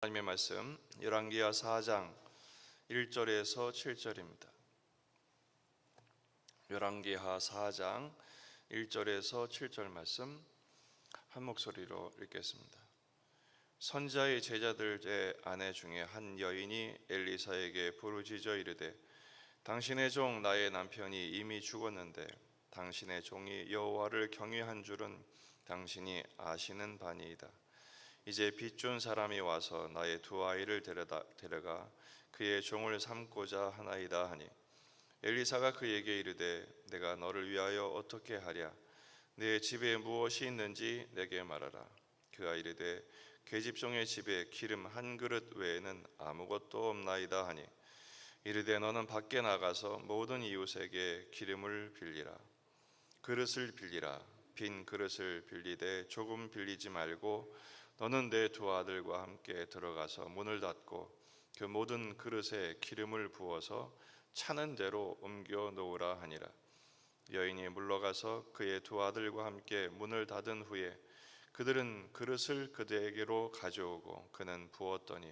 하나님의 말씀 열왕기하 4장 1절에서 7절입니다. 열왕기하 4장 1절에서 7절 말씀 한 목소리로 읽겠습니다. 선지자의 제자들의 아내 중에 한 여인이 엘리사에게 부르짖어 이르되 당신의 종 나의 남편이 이미 죽었는데 당신의 종이 여호와를 경외한 줄은 당신이 아시는 바니이다. 이제 빚준 사람이 와서 나의 두 아이를 데려가 그의 종을 삼고자 하나이다 하니 엘리사가 그에게 이르되 내가 너를 위하여 어떻게 하랴? 내 집에 무엇이 있는지 내게 말하라. 그가 이르되 계집종의 집에 기름 한 그릇 외에는 아무것도 없나이다 하니 이르되 너는 밖에 나가서 모든 이웃에게 기름을 빌리라. 그릇을 빌리라. 빈 그릇을 빌리되 조금 빌리지 말고 너는 내 두 아들과 함께 들어가서 문을 닫고 그 모든 그릇에 기름을 부어서 차는 대로 옮겨 놓으라 하니라. 여인이 물러가서 그의 두 아들과 함께 문을 닫은 후에 그들은 그릇을 그에게로 가져오고 그는 부었더니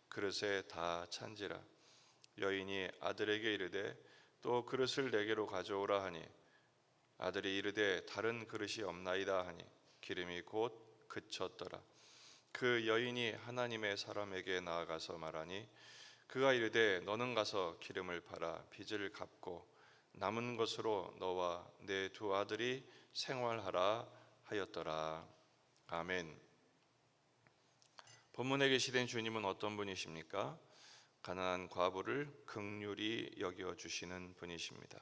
그릇에 다 찬지라. 여인이 아들에게 이르되 또 그릇을 내게로 가져오라 하니 아들이 이르되 다른 그릇이 없나이다 하니 기름이 곧 그쳤더라. 그 여인이 하나님의 사람에게 나아가서 말하니 그가 이르되 너는 가서 기름을 팔아 빚을 갚고 남은 것으로 너와 내 두 아들이 생활하라 하였더라. 아멘. 본문에 계시된 주님은 어떤 분이십니까? 가난한 과부를 긍휼히 여겨주시는 분이십니다.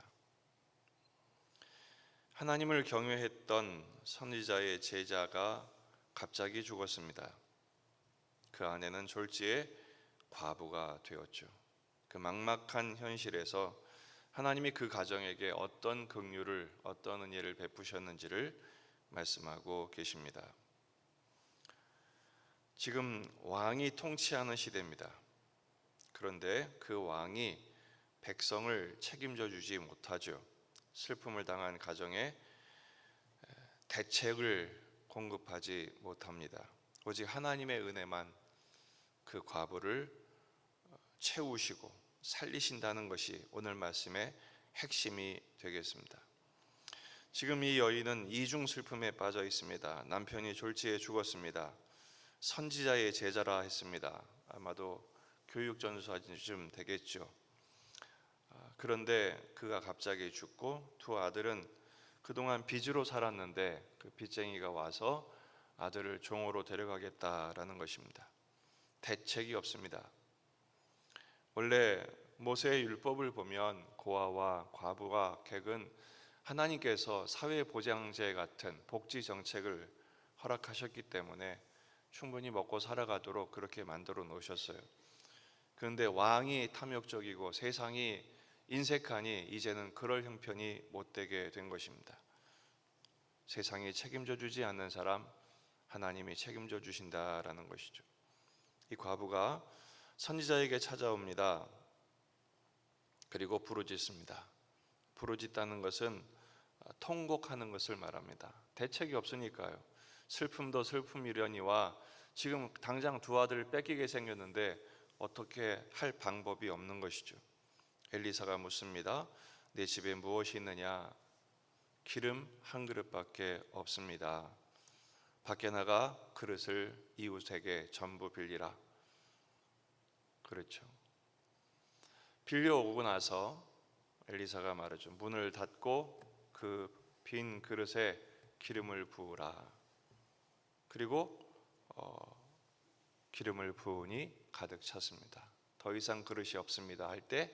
하나님을 경외했던 선지자의 제자가 갑자기 죽었습니다. 그 아내는 졸지에 과부가 되었죠. 그 막막한 현실에서 하나님이 그 가정에게 어떤 긍휼을, 어떤 은혜를 베푸셨는지를 말씀하고 계십니다. 지금 왕이 통치하는 시대입니다. 그런데 그 왕이 백성을 책임져 주지 못하죠. 슬픔을 당한 가정에 대책을 공급하지 못합니다. 오직 하나님의 은혜만 그 과부를 채우시고 살리신다는 것이 오늘 말씀의 핵심이 되겠습니다. 지금 이 여인은 이중 슬픔에 빠져 있습니다. 남편이 졸지에 죽었습니다. 선지자의 제자라 했습니다. 아마도 교육전수하쯤 되겠죠. 그런데 그가 갑자기 죽고 두 아들은 그동안 빚으로 살았는데 그 빚쟁이가 와서 아들을 종으로 데려가겠다라는 것입니다. 대책이 없습니다. 원래 모세의 율법을 보면 고아와 과부와 객은 하나님께서 사회보장제 같은 복지 정책을 허락하셨기 때문에 충분히 먹고 살아가도록 그렇게 만들어 놓으셨어요. 그런데 왕이 탐욕적이고 세상이 인색하니 이제는 그럴 형편이 못 되게 된 것입니다. 세상이 책임져 주지 않는 사람 하나님이 책임져 주신다라는 것이죠. 이 과부가 선지자에게 찾아옵니다. 그리고 부르짖습니다. 부르짖다는 것은 통곡하는 것을 말합니다. 대책이 없으니까요. 슬픔도 슬픔이려니와 지금 당장 두 아들을 뺏기게 생겼는데 어떻게 할 방법이 없는 것이죠. 엘리사가 묻습니다. 내 집에 무엇이 있느냐? 기름 한 그릇밖에 없습니다. 밖에 나가 그릇을 이웃에게 전부 빌리라. 그렇죠. 빌려오고 나서 엘리사가 말하죠. 문을 닫고 그 빈 그릇에 기름을 부으라. 그리고 기름을 부으니 가득 찼습니다. 더 이상 그릇이 없습니다 할 때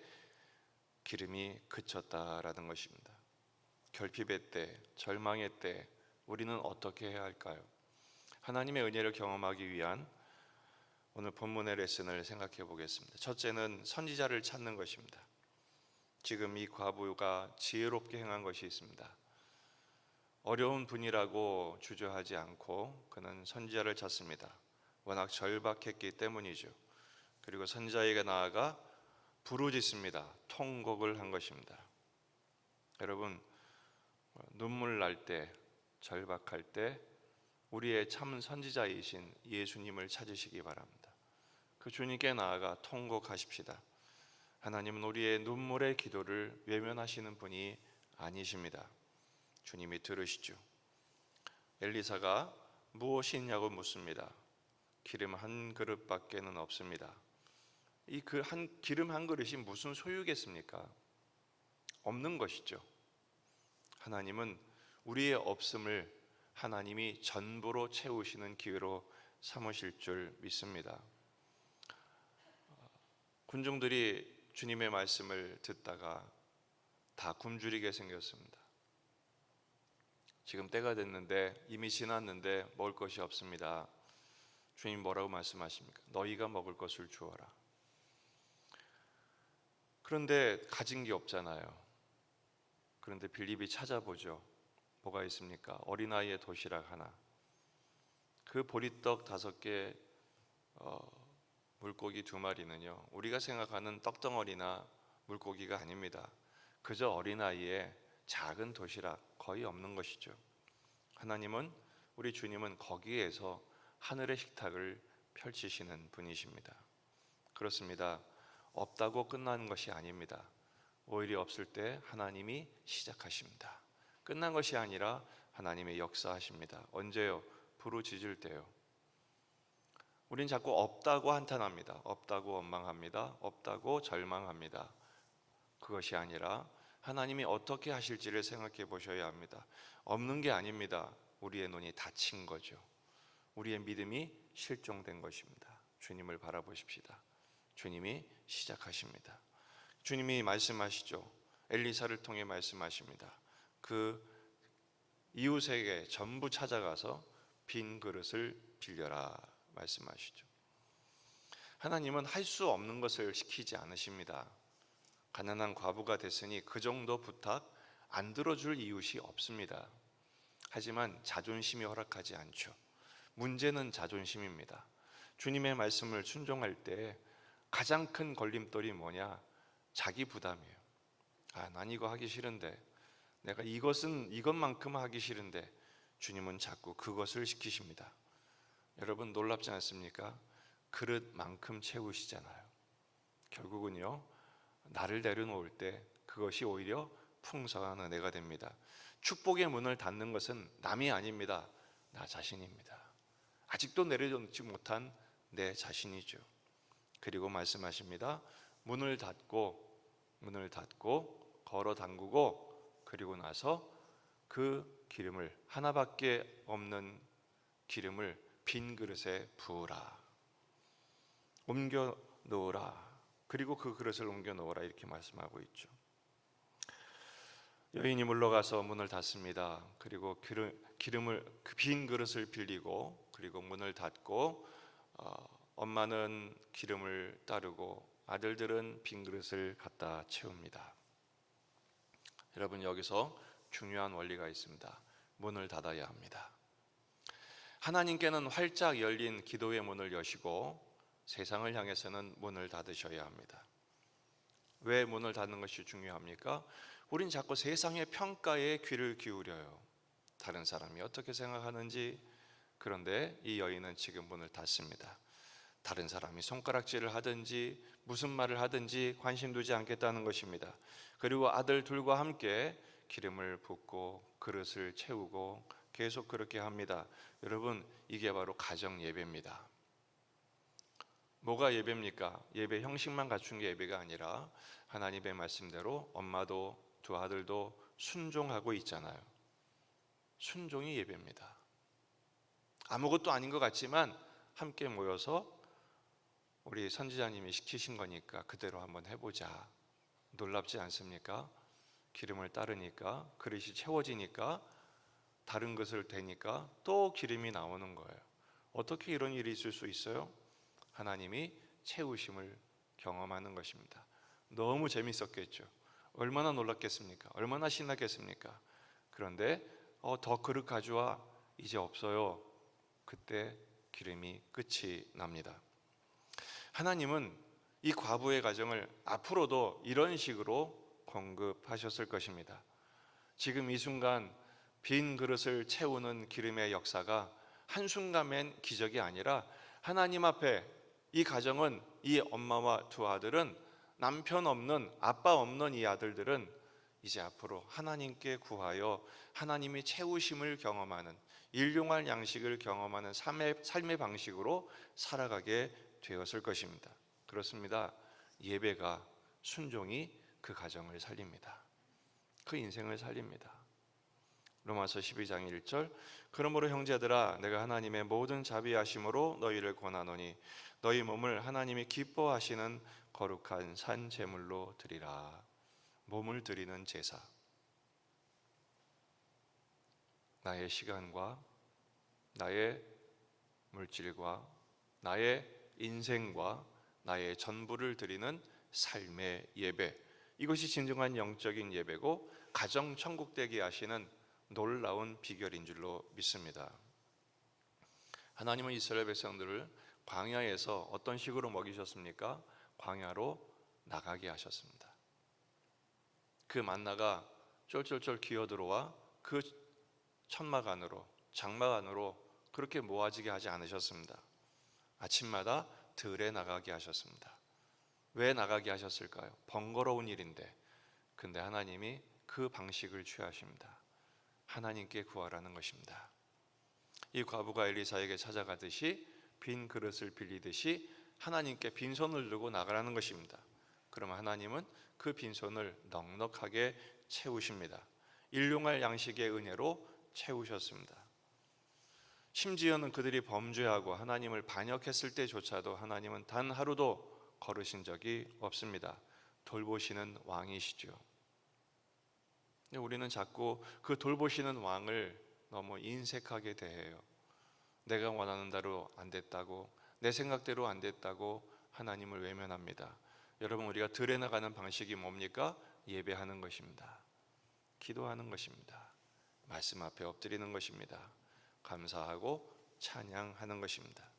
기름이 그쳤다라는 것입니다. 결핍의 때, 절망의 때 우리는 어떻게 해야 할까요? 하나님의 은혜를 경험하기 위한 오늘 본문의 레슨을 생각해 보겠습니다. 첫째는 선지자를 찾는 것입니다. 지금 이 과부가 지혜롭게 행한 것이 있습니다. 어려운 분이라고 주저하지 않고 그는 선지자를 찾습니다. 워낙 절박했기 때문이죠. 그리고 선지자에게 나아가 부르짖습니다. 통곡을 한 것입니다. 여러분, 눈물 날 때, 절박할 때 우리의 참 선지자이신 예수님을 찾으시기 바랍니다. 그 주님께 나아가 통곡하십시다. 하나님은 우리의 눈물의 기도를 외면하시는 분이 아니십니다. 주님이 들으시죠. 엘리사가 무엇이 있냐고 묻습니다. 기름 한 그릇밖에는 없습니다. 기름 한 그릇이 무슨 소유겠습니까? 없는 것이죠. 하나님은 우리의 없음을 하나님이 전부로 채우시는 기회로 삼으실 줄 믿습니다. 군중들이 주님의 말씀을 듣다가 다 굶주리게 생겼습니다. 지금 때가 됐는데 이미 지났는데 먹을 것이 없습니다. 주님 뭐라고 말씀하십니까? 너희가 먹을 것을 주어라. 그런데 가진 게 없잖아요. 그런데 빌립이 찾아보죠. 뭐가 있습니까? 어린아이의 도시락 하나, 그 보리떡 5개, 물고기 2마리는요 우리가 생각하는 떡덩어리나 물고기가 아닙니다. 그저 어린아이의 작은 도시락, 거의 없는 것이죠. 하나님은, 우리 주님은 거기에서 하늘의 식탁을 펼치시는 분이십니다. 그렇습니다. 없다고 끝나는 것이 아닙니다. 오히려 없을 때 하나님이 시작하십니다. 끝난 것이 아니라 하나님의 역사하십니다. 언제요? 부르짖을 때요. 우린 자꾸 없다고 한탄합니다. 없다고 원망합니다. 없다고 절망합니다. 그것이 아니라 하나님이 어떻게 하실지를 생각해 보셔야 합니다. 없는 게 아닙니다. 우리의 눈이 닫힌 거죠. 우리의 믿음이 실종된 것입니다. 주님을 바라보십시다. 주님이 시작하십니다. 주님이 말씀하시죠. 엘리사를 통해 말씀하십니다. 그 이웃에게 전부 찾아가서 빈 그릇을 빌려라 말씀하시죠. 하나님은 할 수 없는 것을 시키지 않으십니다. 가난한 과부가 됐으니 그 정도 부탁 안 들어줄 이웃이 없습니다. 하지만 자존심이 허락하지 않죠. 문제는 자존심입니다. 주님의 말씀을 순종할 때 가장 큰 걸림돌이 뭐냐? 자기 부담이에요. 난 이거 하기 싫은데, 내가 이것만큼 하기 싫은데 주님은 자꾸 그것을 시키십니다. 여러분 놀랍지 않습니까? 그릇만큼 채우시잖아요. 결국은요, 나를 내려놓을 때 그것이 오히려 풍성한 은혜가 됩니다. 축복의 문을 닫는 것은 남이 아닙니다. 나 자신입니다. 아직도 내려놓지 못한 내 자신이죠. 그리고 말씀하십니다. 문을 닫고 걸어 담그고, 그리고 나서 그 기름을, 하나밖에 없는 기름을 빈 그릇에 부으라, 옮겨 놓으라, 그리고 그 그릇을 옮겨 놓으라, 이렇게 말씀하고 있죠. 여인이 물러가서 문을 닫습니다. 그리고 빈 그릇을 빌리고, 그리고 문을 닫고, 엄마는 기름을 따르고 아들들은 빈 그릇을 갖다 채웁니다. 여러분, 여기서 중요한 원리가 있습니다. 문을 닫아야 합니다. 하나님께는 활짝 열린 기도의 문을 여시고 세상을 향해서는 문을 닫으셔야 합니다. 왜 문을 닫는 것이 중요합니까? 우린 자꾸 세상의 평가에 귀를 기울여요. 다른 사람이 어떻게 생각하는지. 그런데 이 여인은 지금 문을 닫습니다. 다른 사람이 손가락질을 하든지 무슨 말을 하든지 관심 두지 않겠다는 것입니다. 그리고 아들 둘과 함께 기름을 붓고 그릇을 채우고 계속 그렇게 합니다. 여러분, 이게 바로 가정 예배입니다. 뭐가 예배입니까? 예배 형식만 갖춘 게 예배가 아니라 하나님의 말씀대로 엄마도 두 아들도 순종하고 있잖아요. 순종이 예배입니다. 아무것도 아닌 것 같지만 함께 모여서 우리 선지자님이 시키신 거니까 그대로 한번 해보자. 놀랍지 않습니까? 기름을 따르니까, 그릇이 채워지니까, 다른 것을 대니까 또 기름이 나오는 거예요. 어떻게 이런 일이 있을 수 있어요? 하나님이 채우심을 경험하는 것입니다. 너무 재밌었겠죠. 얼마나 놀랐겠습니까? 얼마나 신났겠습니까? 그런데 더 그릇 가져와. 이제 없어요. 그때 기름이 끝이 납니다. 하나님은 이 과부의 가정을 앞으로도 이런 식으로 공급하셨을 것입니다. 지금 이 순간 빈 그릇을 채우는 기름의 역사가 한순간엔 기적이 아니라 하나님 앞에 이 가정은, 이 엄마와 두 아들은, 남편 없는, 아빠 없는 이 아들들은 이제 앞으로 하나님께 구하여 하나님의 채우심을 경험하는, 일용할 양식을 경험하는 삶의 방식으로 살아가게 되었을 것입니다. 그렇습니다. 예배가, 순종이 그 가정을 살립니다. 그 인생을 살립니다. 로마서 12장 1절, 그러므로 형제들아 내가 하나님의 모든 자비하심으로 너희를 권하노니 너희 몸을 하나님이 기뻐하시는 거룩한 산 제물로 드리라. 몸을 드리는 제사, 나의 시간과 나의 물질과 나의 인생과 나의 전부를 드리는 삶의 예배, 이것이 진정한 영적인 예배고 가정 천국 되게 하시는 놀라운 비결인 줄로 믿습니다. 하나님은 이스라엘 백성들을 광야에서 어떤 식으로 먹이셨습니까? 광야로 나가게 하셨습니다. 그 만나가 쫄쫄쫄 기어들어와 그 천막 안으로, 장막 안으로 그렇게 모아지게 하지 않으셨습니다. 아침마다 들에 나가게 하셨습니다. 왜 나가게 하셨을까요? 번거로운 일인데, 근데 하나님이 그 방식을 취하십니다. 하나님께 구하라는 것입니다. 이 과부가 엘리사에게 찾아가듯이 빈 그릇을 빌리듯이 하나님께 빈손을 들고 나가라는 것입니다. 그러면 하나님은 그 빈손을 넉넉하게 채우십니다. 일용할 양식의 은혜로 채우셨습니다. 심지어는 그들이 범죄하고 하나님을 반역했을 때조차도 하나님은 단 하루도 거르신 적이 없습니다. 돌보시는 왕이시죠. 우리는 자꾸 그 돌보시는 왕을 너무 인색하게 대해요. 내가 원하는 대로 안 됐다고, 내 생각대로 안 됐다고 하나님을 외면합니다. 여러분, 우리가 들에 나가는 방식이 뭡니까? 예배하는 것입니다. 기도하는 것입니다. 말씀 앞에 엎드리는 것입니다. 감사하고 찬양하는 것입니다.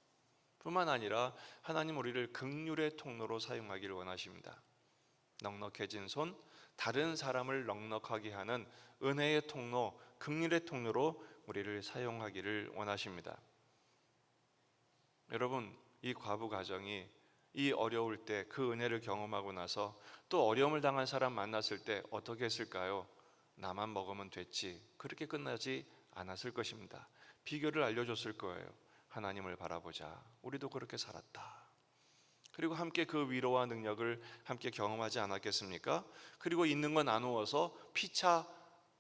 뿐만 아니라 하나님 우리를 긍휼의 통로로 사용하기를 원하십니다. 넉넉해진 손, 다른 사람을 넉넉하게 하는 은혜의 통로, 긍휼의 통로로 우리를 사용하기를 원하십니다. 여러분, 이 과부 가정이 이 어려울 때 그 은혜를 경험하고 나서 또 어려움을 당한 사람 만났을 때 어떻게 했을까요? 나만 먹으면 됐지, 그렇게 끝나지 않았을 것입니다. 비결을 알려줬을 거예요. 하나님을 바라보자, 우리도 그렇게 살았다. 그리고 함께 그 위로와 능력을 함께 경험하지 않았겠습니까? 그리고 있는 거 나누어서 피차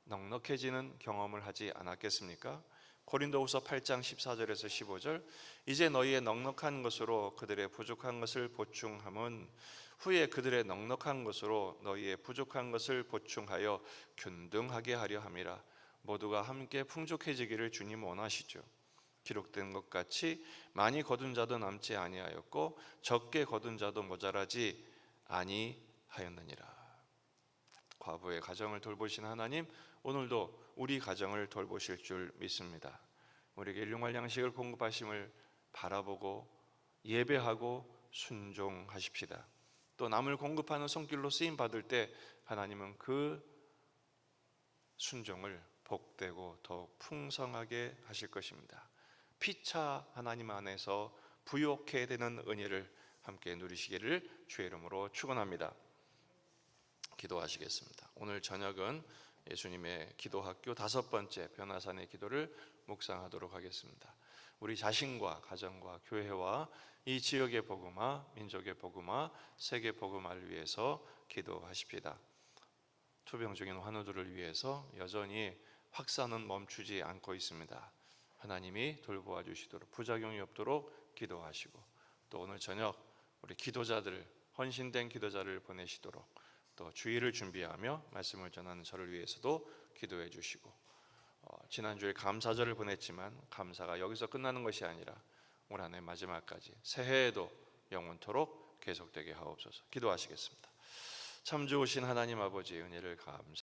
넉넉해지는 경험을 하지 않았겠습니까? 고린도후서 8장 14절에서 15절, 이제 너희의 넉넉한 것으로 그들의 부족한 것을 보충함은 후에 그들의 넉넉한 것으로 너희의 부족한 것을 보충하여 균등하게 하려 함이라. 모두가 함께 풍족해지기를 주님 원하시죠. 기록된 것 같이 많이 거둔 자도 남지 아니하였고 적게 거둔 자도 모자라지 아니하였느니라. 과부의 가정을 돌보신 하나님, 오늘도 우리 가정을 돌보실 줄 믿습니다. 우리에게 일용할 양식을 공급하심을 바라보고 예배하고 순종하십시다. 또 남을 공급하는 손길로 쓰임 받을 때 하나님은 그 순종을 복되고 더욱 풍성하게 하실 것입니다. 피차 하나님 안에서 부욕해야 되는 은혜를 함께 누리시기를 주의 이름으로 축원합니다. 기도하시겠습니다. 오늘 저녁은 예수님의 기도학교 5번째 변화산의 기도를 묵상하도록 하겠습니다. 우리 자신과 가정과 교회와 이 지역의 복음화, 민족의 복음화, 세계 복음화를 위해서 기도하십시다. 투병 중인 환우들을 위해서 여전히 확산은 멈추지 않고 있습니다. 하나님이 돌보아 주시도록, 부작용이 없도록 기도하시고, 또 오늘 저녁 우리 기도자들, 헌신된 기도자를 보내시도록, 또 주일을 준비하며 말씀을 전하는 저를 위해서도 기도해 주시고, 지난주에 감사절을 보냈지만 감사가 여기서 끝나는 것이 아니라 올 한 해 마지막까지 새해에도 영원토록 계속되게 하옵소서. 기도하시겠습니다. 참 좋으신 하나님 아버지, 은혜를 감사